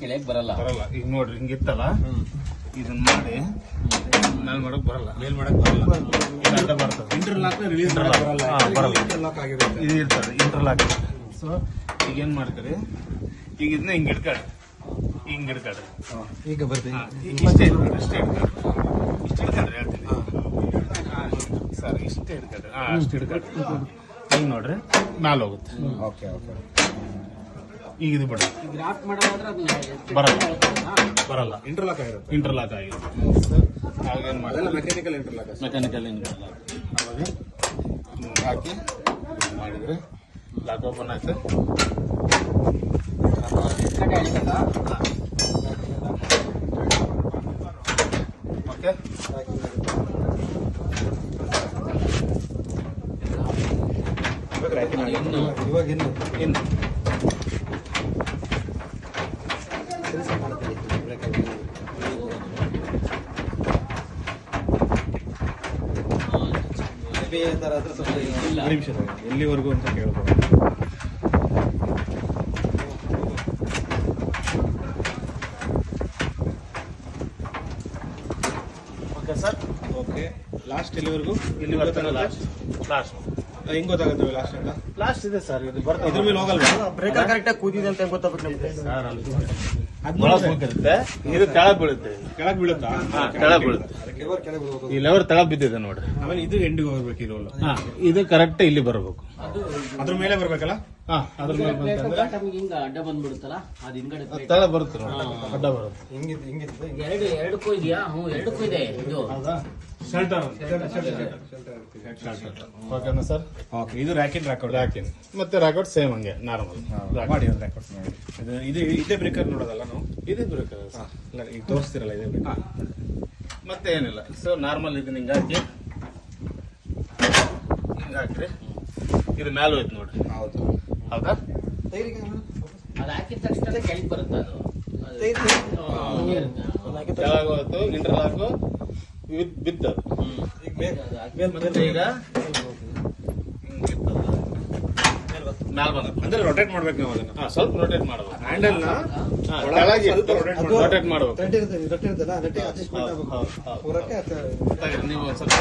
ಕೆಳಗೆ ಬರಲ್ಲ. ಈಗ ನೋಡ್ರಿ ಹಿಂಗಿತ್ತಲ್ಲ, ಇದನ್ನ ಮಾಡಿ ಮೇಲ್ ಮಾಡಕ್ ಬರಲ್ಲ, ಅಡ್ಡ ಬರ್ತದೆ. ಇಂಟರ್ಲಾಕ್ ರಿಲೀಸ್ ಬರಲ್ಲ, ಇದು ಇರ್ತದೆ ಇಂಟರ್ಲಾಕ್. ಸೊ ಈಗ ಏನ್ ಮಾಡ್ತೀರಿ, ಈಗ ಇದನ್ನ ಹಿಂಗ್ ಹಿಡ್ಕಾಡ್ರಿ, ಈಗ ಬರ್ತೀನಿ. ಇಷ್ಟೇ ಹಿಡ್ಕಾಡ್ರಿ ಹೇಳ್ತೀನಿ ಸರ್, ಇಷ್ಟೇ ಹಿಡ್ಕಾಡ್ರಿ. ಅಷ್ಟು ಹಿಡ್ಕಾಡ್ರಿ. ಹಿಂಗ್ ನೋಡ್ರಿ ಮ್ಯಾಲ ಹೋಗುತ್ತೆ. ಈಗ ಇದು ಬಿಡ್ರಿ, ಬರಲ್ಲ. ಇಂಟರ್ಲಾಕ್ ಆಗಿರುತ್ತೆ. ಆಗೇನ್ ಮಾಡಲ್ಲ, ಮೆಕ್ಯಾನಿಕಲ್ ಇಂಟರ್ಲಾಕ್. ಅವಾಗ ಹಾಕಿ ಮಾಡಿದ್ರೆ ಲಾಕ್ ಓಪನ್ ಆಯ್ತು. ಓಕೆ, ಇವಾಗ ಇನ್ನು ನಿಮಿಷ ಎಲ್ಲಿವರೆಗೂ ಅಂತ ಕೇಳ್ಬೋದು. Okay sir, okay. ಲಾಸ್ಟ್ ಎಲ್ಲಿವರೆಗೂ? ಇಲ್ಲಿ ಲಾಸ್ಟ್ ಹೆಂಗ್ ಗೊತ್ತಾಗುತ್ತೆ ಲಾಸ್ಟ್ ಅಂತ? ಲಾಸ್ಟ್ ಇದೆ ಸರ್, ಇದು ಬರ್ತದೆ. ಇದ್ರ ಮೇಲೆ ಹೋಗಲ್ವಾ? ಬ್ರೇಕರ್ ಕರೆಕ್ಟ್ ಆಗಿ ಕೂದಿದೆ ಅಂತ ಗೊತ್ತಾಗ್ಬೇಕು ಬೀಳುತ್ತೆ, ಇದು ಕೆಳಗ್ ಬೀಳುತ್ತೆ. ಕೆಳಗ್ ಬೀಳುತ್ತಾ? ಕೆಳಗ್ ಬೀಳುತ್ತೆ. ಈ ಲೆವರ್ ತೆಳಗ್ ಬಿದ್ದಿದೆ ನೋಡ್ರಿ. ಆಮೇಲೆ ಇದು ಎಂಡಿಗೆ ಹೋಗ್ಬೇಕು. ಇದು ಇದು ಕರೆಕ್ಟ್ ಇಲ್ಲಿ ಬರಬೇಕು. ಅದ್ರ ಮೇಲೆ ಬರ್ಬೇಕಲ್ಲ? ಅದ್ರ ಮೇಲೆ ಬಂತಂದ್ರೆ ಅಡ್ಡ ಬಂದ್ಬಿಡುತ್ತಲ್ಲ, ಅದು ಹಿಂಗಡೆ ತಳ ಬರುತ್ತೆ ನೋಡಿ, ಅಡ್ಡ ಬರುತ್ತೆ. ಎರಡಕ್ಕೂ ಇದೆಯಾ? ಎರಡಕ್ಕೂ ಇದೆ. ಇದು ಶೆಲ್ಟರ್. ಓಕೆನಾ ಸರ್? ಓಕೆ. ಇದು ರ್ಯಾಕಿನ್ ಮತ್ತೆ ರಾಕೌಟ್ ಸೇಮ್ ಹಂಗೆ ನಾರ್ಮಲ್ ಮಾಡಿ. ಒಂದು ರ್ಯಾಕೆಟ್ ಮಾಡಿ. ಇದು ಇದೇ ಬ್ರೇಕರ್ ನೋಡೋದಲ್ಲ ನಾವು? ಇದೇ ಬ್ರೇಕರ್. ಇಲ್ಲ, ಈಗ ತೋರಿಸ್ತಿರಲ್ಲ ಇದೇ ಬ್ರೇಕರ್. ಮತ್ತೆ ಏನಿಲ್ಲ. ಸೊ ನಾರ್ಮಲ್ ಇದನ್ನ ಹಿಂಗಾಕಿ ಹಿಂಗಾಕ್ರಿ, ಇದು ಮ್ಯಾಲ ಹೋಯ್ತು ನೋಡ್ರಿ. ಹೌದಾ? ಅದು ಹಾಕಿದ ತಕ್ಷಣ ಕೆಳಗೆ ಬರುತ್ತೆ. ಅದು ಕೆಳಗೆ ಹೋಯ್ತು, ಇಂಟರ್ಲಾಕ್ ಬಿದ್ದದು. ಈಗ ಮ್ಯಾಲ ಬಂದ ಅಂದ್ರೆ ರೊಟೇಟ್ ಮಾಡ್ಬೇಕು ನಾವು ಅದನ್ನ. ಸ್ವಲ್ಪ ರೊಟೇಟ್ ಮಾಡಬೇಕು. ಹ್ಯಾಂಡಲ್ ನ ರೊಟೇಟ್ ಮಾಡಬೇಕು. ನೀವು ಸ್ವಲ್ಪ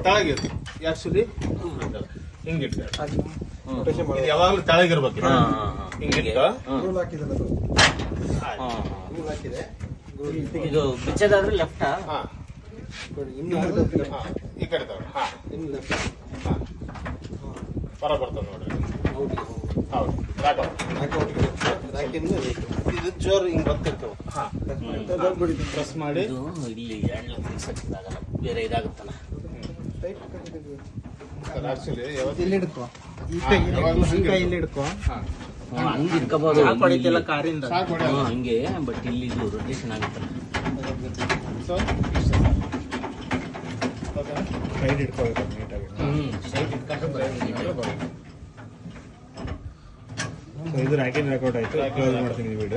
ತೆಳಗಿರ್ತಿ ಆಕ್ಚುಲಿ ಹಿಂಗಿಟ್ಟು ಯಾವಾಗಲೂ ತೆಳಗಿರ್ಬೇಕು. ಹಿಂಗಿಟ್ಟು ಇದು ಬಿಚ್ಚದಾದ್ರೆ ಲೆಫ್ಟ್ ಈ ಕಡೆ ತಗೊಳ್ಳಿ. ಬರ ಬರ್ತದೆ ನೋಡ್ರಿ. ಹೌದು, ಇದು ಜೋರು ಹಿಂಗ್ ಬರ್ತಿರ್ತವೆ. ಪ್ರೆಸ್ ಮಾಡಿ ಇಲ್ಲಿ 2 ಲಕ್ಷ ಆಗಲ್ಲ, ಬೇರೆ ಇದಾಗುತ್ತಲ್ಲ. ಆಕ್ಚುಲಿ ಇಲ್ಲಿ ಹಿಡ್ಕೊ, ಇಲ್ಲಿ ಹಿಡ್ಕೊ. ಹಂಗೆ ಇಟ್ಕೋಬಹುದು ಕಾರಿಂದ ಹಂಗೆ, ಬಟ್ ಇಲ್ಲಿ ಇದು ರೊಟೇಷನ್ ಆಗುತ್ತಲ್ಲ. ಸೈಡ್ ಇಟ್ಕೋಬೇಕು ನೀಟಾಗಿ. ಇದು ರ್ಯಾಕಿನ್ ರೆಕಾರ್ಡ್ ಆಯ್ತು. ಕ್ಲೋಸ್ ಮಾಡ್ತೀನಿ ಈ ವಿಡಿಯೋ.